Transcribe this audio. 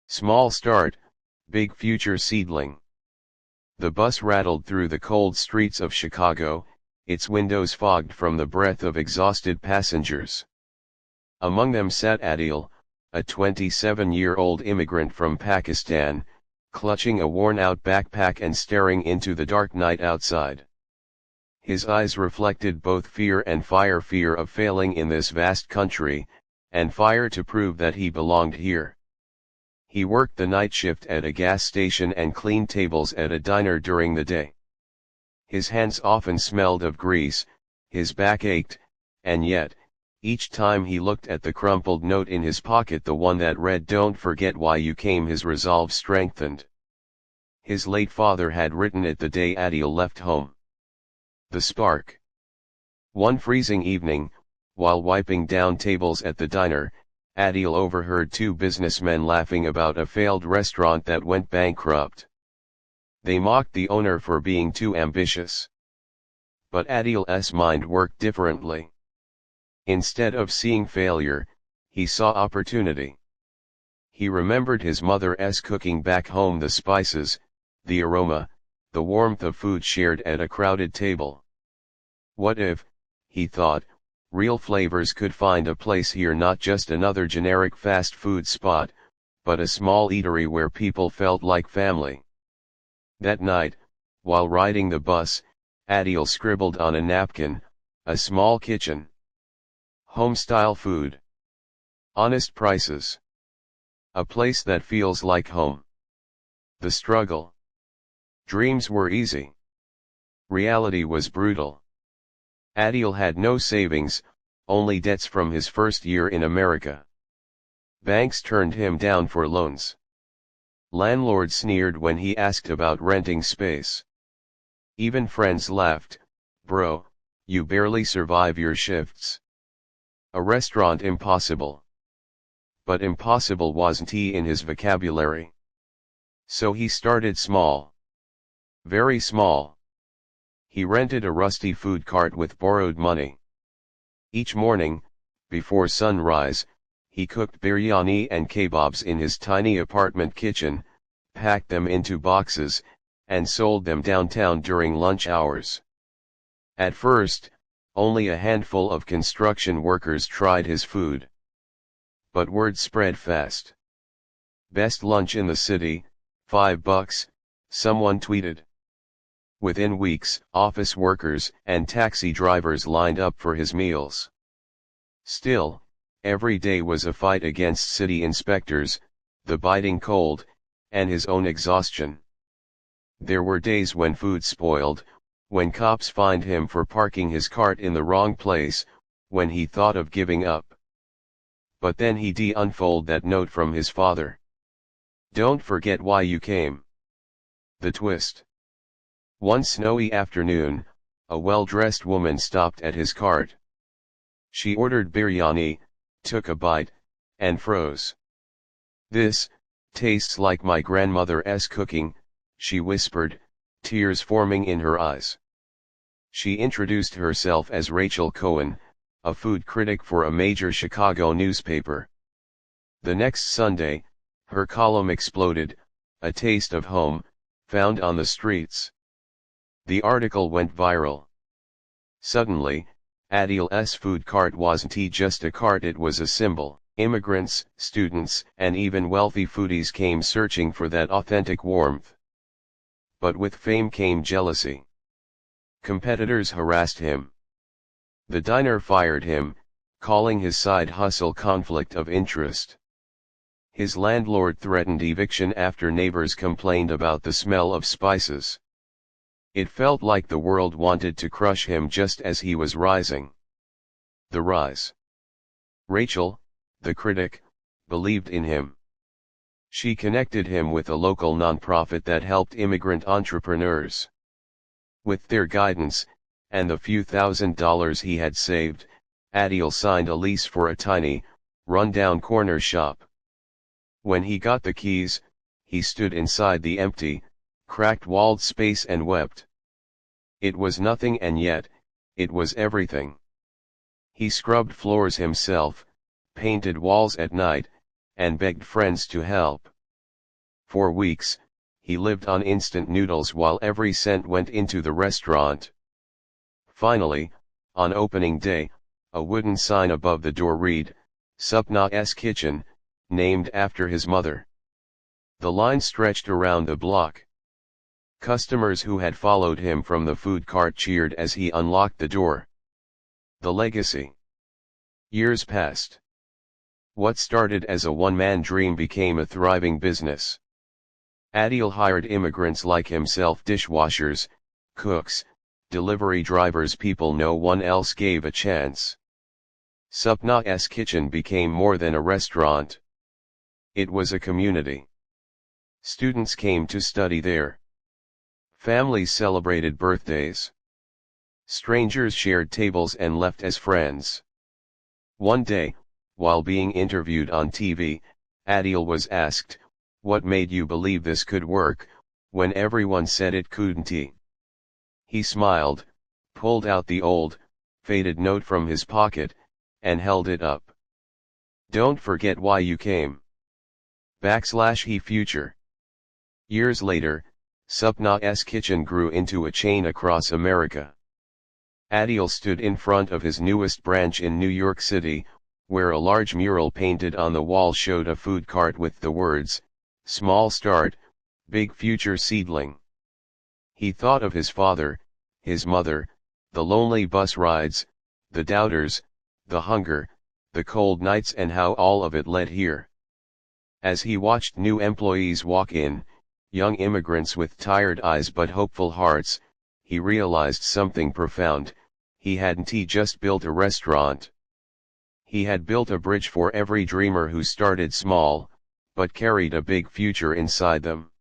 Small start, big future seedling. The bus rattled through the cold streets of Chicago, its windows fogged from the breath of exhausted passengers. Among them sat Adeel, a 27-year-old immigrant from Pakistan, clutching a worn-out backpack and staring into the dark night outside. His eyes reflected both fear and fire: fear of failing in this vast country, and fire to prove that he belonged here. He worked the night shift at a gas station and cleaned tables at a diner during the day. His hands often smelled of grease, his back ached, and yet, each time he looked at the crumpled note in his pocket, the one that read "Don't forget why you came," his resolve strengthened. His late father had written it the day Adeel left home. The spark. One freezing evening, while wiping down tables at the diner, Adeel overheard two businessmen laughing about a failed restaurant that went bankrupt. They mocked the owner for being too ambitious. But Adeel's mind worked differently. Instead of seeing failure, he saw opportunity. He remembered his mother's cooking back home: the spices, the aroma, the warmth of food shared at a crowded table. What if, he thought, real flavors could find a place here, not just another generic fast food spot, but a small eatery where people felt like family. That night, while riding the bus, Adeel scribbled on a napkin, "A small kitchen. Home-style food. Honest prices. A place that feels like home." The struggle. Dreams were easy. Reality was brutal. Adeel had no savings, only debts from his first year in America. Banks turned him down for loans. Landlords sneered when he asked about renting space. Even friends laughed: "Bro, you barely survive your shifts. A restaurant impossible." But impossible wasn't in his vocabulary. So he started small. Very small. He rented a rusty food cart with borrowed money. Each morning, before sunrise, he cooked biryani and kebabs in his tiny apartment kitchen, packed them into boxes, and sold them downtown during lunch hours. At first, only a handful of construction workers tried his food. But word spread fast. "Best lunch in the city, $5, someone tweeted. Within weeks, office workers and taxi drivers lined up for his meals. Still, every day was a fight against city inspectors, the biting cold, and his own exhaustion. There were days when food spoiled, when cops fined him for parking his cart in the wrong place, when he thought of giving up. But then he'd unfold that note from his father. "Don't forget why you came." The twist. One snowy afternoon, a well-dressed woman stopped at his cart. She ordered biryani, took a bite, and froze. "This tastes like my grandmother's cooking," she whispered, tears forming in her eyes. She introduced herself as Rachel Cohen, a food critic for a major Chicago newspaper. The next Sunday, her column exploded: "A taste of home, found on the streets." The article went viral. Suddenly, Adeel's food cart wasn't just a cart, it was a symbol. Immigrants, students, and even wealthy foodies came searching for that authentic warmth. But with fame came jealousy. Competitors harassed him. The diner fired him, calling his side hustle conflict of interest. His landlord threatened eviction after neighbors complained about the smell of spices. It felt like the world wanted to crush him just as he was rising. The rise. Rachel, the critic, believed in him. She connected him with a local nonprofit that helped immigrant entrepreneurs. With their guidance, and the few $1,000s he had saved, Adeel signed a lease for a tiny, run-down corner shop. When he got the keys, he stood inside the empty, cracked-walled space and wept. It was nothing, and yet, it was everything. He scrubbed floors himself, painted walls at night, and begged friends to help. For weeks, he lived on instant noodles while every cent went into the restaurant. Finally, on opening day, a wooden sign above the door read, "Supna's Kitchen," named after his mother. The line stretched around the block. Customers who had followed him from the food cart cheered as he unlocked the door. The legacy. Years passed. What started as a one-man dream became a thriving business. Adeel hired immigrants like himself, dishwashers, cooks, delivery drivers, people no one else gave a chance. Supna's Kitchen became more than a restaurant. It was a community. Students came to study there. Families celebrated birthdays. Strangers shared tables and left as friends. One day, while being interviewed on TV, Adeel was asked, "What made you believe this could work, when everyone said it couldn't?" He smiled, pulled out the old, faded note from his pocket, and held it up. "Don't forget why you came." / future. Years later, Supna's Kitchen grew into a chain across America. Adeel stood in front of his newest branch in New York City, where a large mural painted on the wall showed a food cart with the words, "Small start, big future seedling." He thought of his father, his mother, the lonely bus rides, the doubters, the hunger, the cold nights, and how all of it led here. As he watched new employees walk in, young immigrants with tired eyes but hopeful hearts, he realized something profound: he hadn't just built a restaurant. He had built a bridge for every dreamer who started small, but carried a big future inside them.